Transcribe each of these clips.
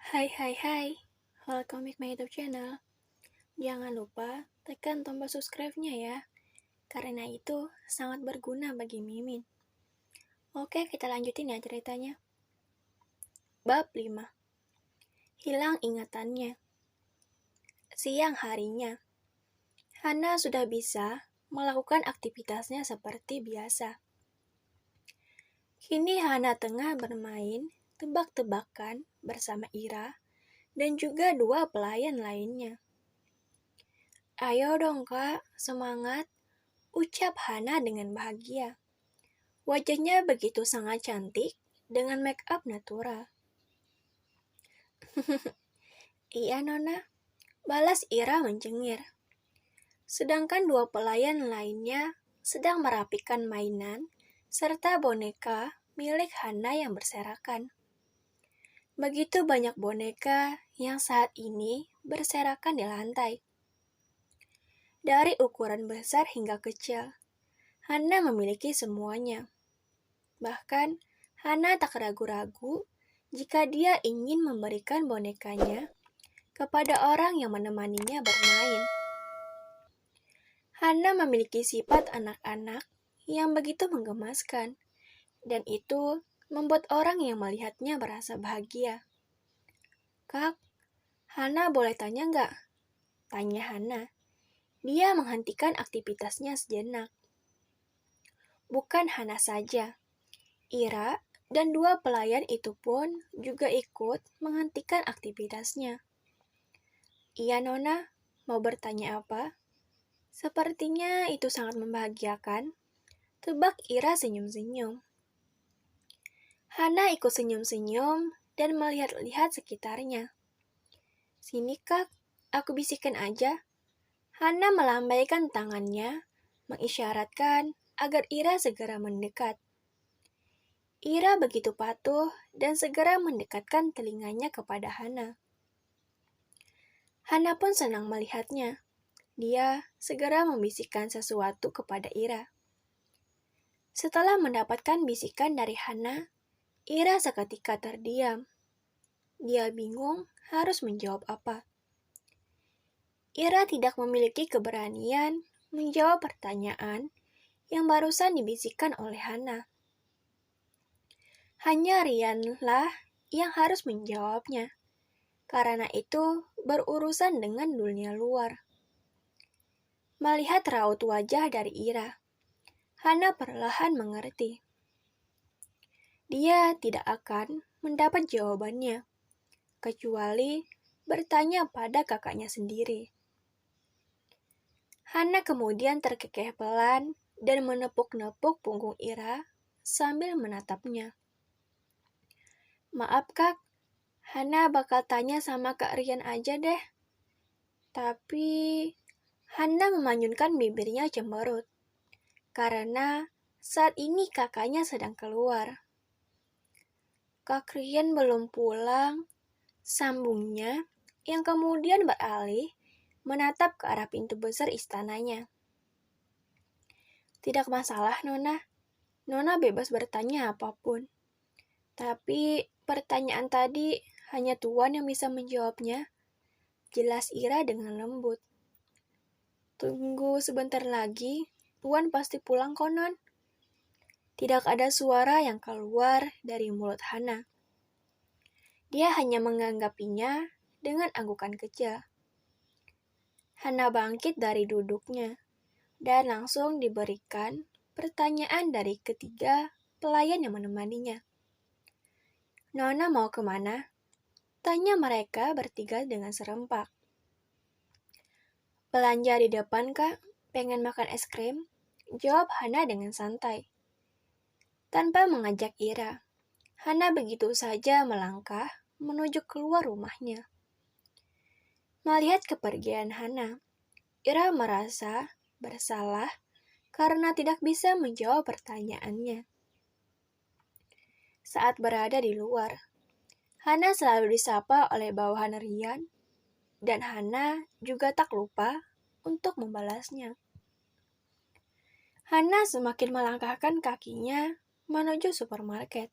Hai hai hai, welcome back my YouTube channel. Jangan lupa tekan tombol subscribe-nya ya, karena itu sangat berguna bagi Mimin. Oke, kita lanjutin ya ceritanya. Bab 5. Hilang ingatannya. Siang harinya, Hana sudah bisa melakukan aktivitasnya seperti biasa. Kini Hana tengah bermain tebak-tebakan bersama Ira dan juga dua pelayan lainnya. Ayo dong kak, semangat, ucap Hana dengan bahagia. Wajahnya begitu sangat cantik dengan make up natural. Iya nona, balas Ira mencengir. Sedangkan dua pelayan lainnya sedang merapikan mainan serta boneka milik Hana yang berserakan. Begitu banyak boneka yang saat ini berserakan di lantai. Dari ukuran besar hingga kecil, Hana memiliki semuanya. Bahkan, Hana tak ragu-ragu jika dia ingin memberikan bonekanya kepada orang yang menemaninya bermain. Hana memiliki sifat anak-anak yang begitu menggemaskan, dan itu membuat orang yang melihatnya merasa bahagia. Kak, Hana boleh tanya nggak? Tanya Hana. Dia menghentikan aktivitasnya sejenak. Bukan Hana saja, Ira dan dua pelayan itu pun juga ikut menghentikan aktivitasnya. Iya nona, mau bertanya apa? Sepertinya itu sangat membahagiakan. Tebak Ira senyum-senyum. Hana ikut senyum-senyum dan melihat-lihat sekitarnya. Sini kak, aku bisikin aja. Hana melambaikan tangannya, mengisyaratkan agar Ira segera mendekat. Ira begitu patuh dan segera mendekatkan telinganya kepada Hana. Hana pun senang melihatnya. Dia segera membisikkan sesuatu kepada Ira. Setelah mendapatkan bisikan dari Hana, Ira seketika terdiam. Dia bingung harus menjawab apa. Ira tidak memiliki keberanian menjawab pertanyaan yang barusan dibisikkan oleh Hana. Hanya Rianlah yang harus menjawabnya. Karena itu berurusan dengan dunia luar. Melihat raut wajah dari Ira, Hana perlahan mengerti. Dia tidak akan mendapat jawabannya, kecuali bertanya pada kakaknya sendiri. Hana kemudian terkekeh pelan dan menepuk-nepuk punggung Ira sambil menatapnya. Maaf kak, Hana bakal tanya sama Kak Rian aja deh. Tapi Hana memanyunkan bibirnya cemberut. Karena saat ini kakaknya sedang keluar. Kak Rian belum pulang, sambungnya yang kemudian beralih menatap ke arah pintu besar istananya. Tidak masalah Nona, Nona bebas bertanya apapun. Tapi pertanyaan tadi hanya Tuan yang bisa menjawabnya. Jelas Ira dengan lembut. Tunggu sebentar lagi, Tuan pasti pulang konon. Tidak ada suara yang keluar dari mulut Hana. Dia hanya menanggapinya dengan anggukan kecil. Hana bangkit dari duduknya dan langsung diberikan pertanyaan dari ketiga pelayan yang menemaninya. Nona mau kemana? Tanya mereka bertiga dengan serempak. Belanja di depan kak, pengen makan es krim? Jawab Hana dengan santai. Tanpa mengajak Ira, Hana begitu saja melangkah menuju keluar rumahnya. Melihat kepergian Hana, Ira merasa bersalah karena tidak bisa menjawab pertanyaannya. Saat berada di luar, Hana selalu disapa oleh bawahan Rian, dan Hana juga tak lupa untuk membalasnya. Hana semakin melangkahkan kakinya menuju supermarket.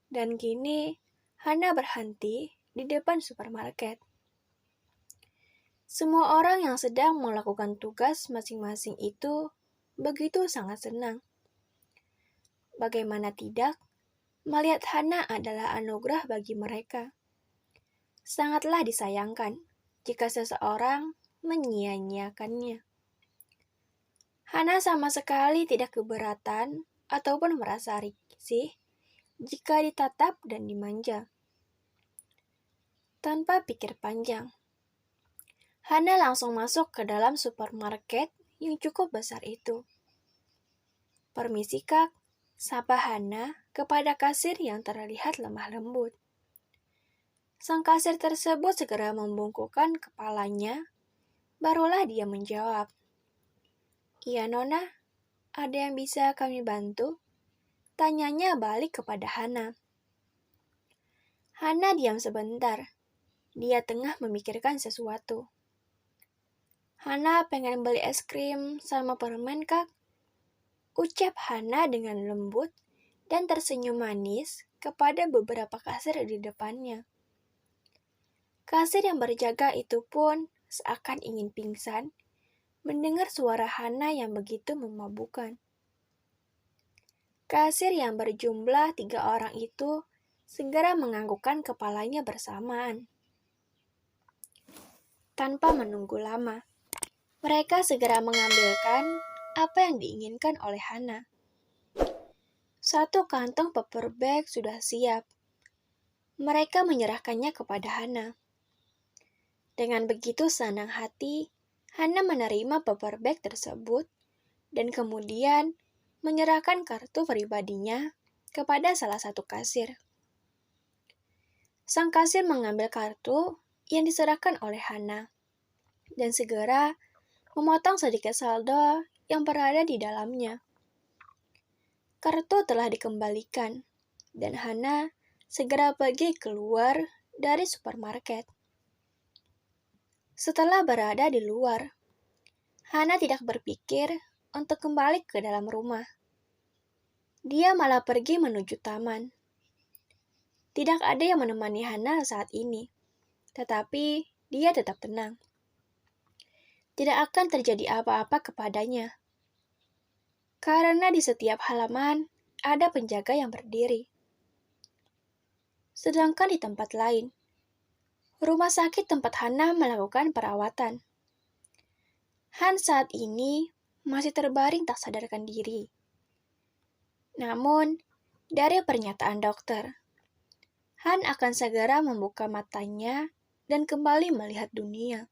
Dan kini, Hana berhenti di depan supermarket. Semua orang yang sedang melakukan tugas masing-masing itu begitu sangat senang. Bagaimana tidak, melihat Hana adalah anugerah bagi mereka. Sangatlah disayangkan jika seseorang menyia-nyiakannya. Hana sama sekali tidak keberatan ataupun merasa risih jika ditatap dan dimanja. Tanpa pikir panjang, Hana langsung masuk ke dalam supermarket yang cukup besar itu. "Permisi Kak," sapa Hana kepada kasir yang terlihat lemah lembut. Sang kasir tersebut segera membungkukkan kepalanya, barulah dia menjawab, "Iya Nona, ada yang bisa kami bantu?" Tanyanya balik kepada Hana. Hana diam sebentar. Dia tengah memikirkan sesuatu. "Hana pengen beli es krim sama permen, Kak?" Ucap Hana dengan lembut dan tersenyum manis kepada beberapa kasir di depannya. Kasir yang berjaga itu pun seakan ingin pingsan mendengar suara Hana yang begitu memabukkan. Kasir yang berjumlah 3 orang itu segera menganggukkan kepalanya bersamaan. Tanpa menunggu lama, mereka segera mengambilkan apa yang diinginkan oleh Hana. 1 kantong paper bag sudah siap. Mereka menyerahkannya kepada Hana. Dengan begitu senang hati, Hana menerima paper bag tersebut dan kemudian menyerahkan kartu pribadinya kepada salah satu kasir. Sang kasir mengambil kartu yang diserahkan oleh Hana dan segera memotong sedikit saldo yang berada di dalamnya. Kartu telah dikembalikan dan Hana segera pergi keluar dari supermarket. Setelah berada di luar, Hana tidak berpikir untuk kembali ke dalam rumah. Dia malah pergi menuju taman. Tidak ada yang menemani Hana saat ini, tetapi dia tetap tenang. Tidak akan terjadi apa-apa kepadanya, karena di setiap halaman ada penjaga yang berdiri. Sedangkan di tempat lain, rumah sakit tempat Hana melakukan perawatan. Han saat ini masih terbaring tak sadarkan diri. Namun, dari pernyataan dokter, Han akan segera membuka matanya dan kembali melihat dunia.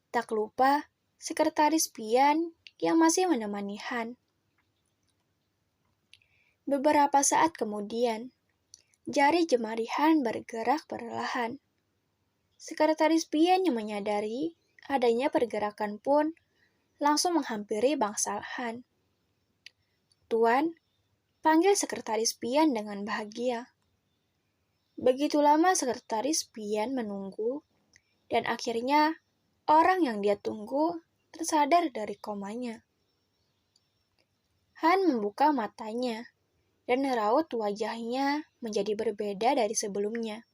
Tak lupa, sekretaris Pian yang masih menemani Han. Beberapa saat kemudian, jari jemari Han bergerak perlahan. Sekretaris Pian yang menyadari adanya pergerakan pun langsung menghampiri bangsal Han. "Tuan," panggil sekretaris Pian dengan bahagia. Begitu lama sekretaris Pian menunggu, dan akhirnya orang yang dia tunggu tersadar dari komanya. Han membuka matanya, dan raut wajahnya menjadi berbeda dari sebelumnya.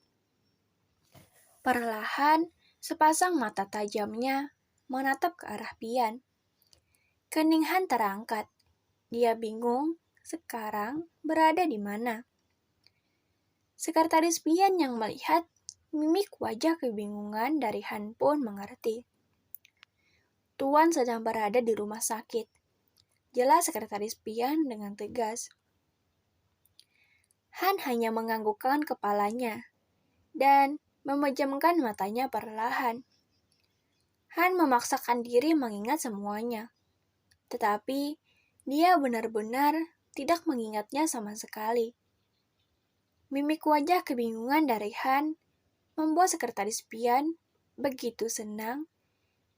Perlahan, sepasang mata tajamnya menatap ke arah Pian. Kening Han terangkat. Dia bingung sekarang berada di mana. Sekretaris Pian yang melihat mimik wajah kebingungan dari Han pun mengerti. "Tuan sedang berada di rumah sakit," jelas sekretaris Pian dengan tegas. Han hanya menganggukkan kepalanya dan memejamkan matanya perlahan. Han memaksakan diri mengingat semuanya, tetapi dia benar-benar tidak mengingatnya sama sekali. Mimik wajah kebingungan dari Han membuat sekretaris Pian begitu senang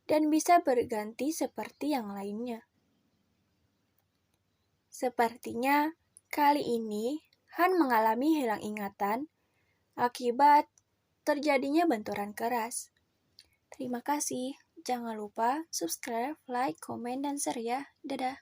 dan bisa berganti seperti yang lainnya. Sepertinya kali ini Han mengalami hilang ingatan akibat terjadinya benturan keras. Terima kasih. Jangan lupa subscribe, like, komen, dan share ya. Dadah.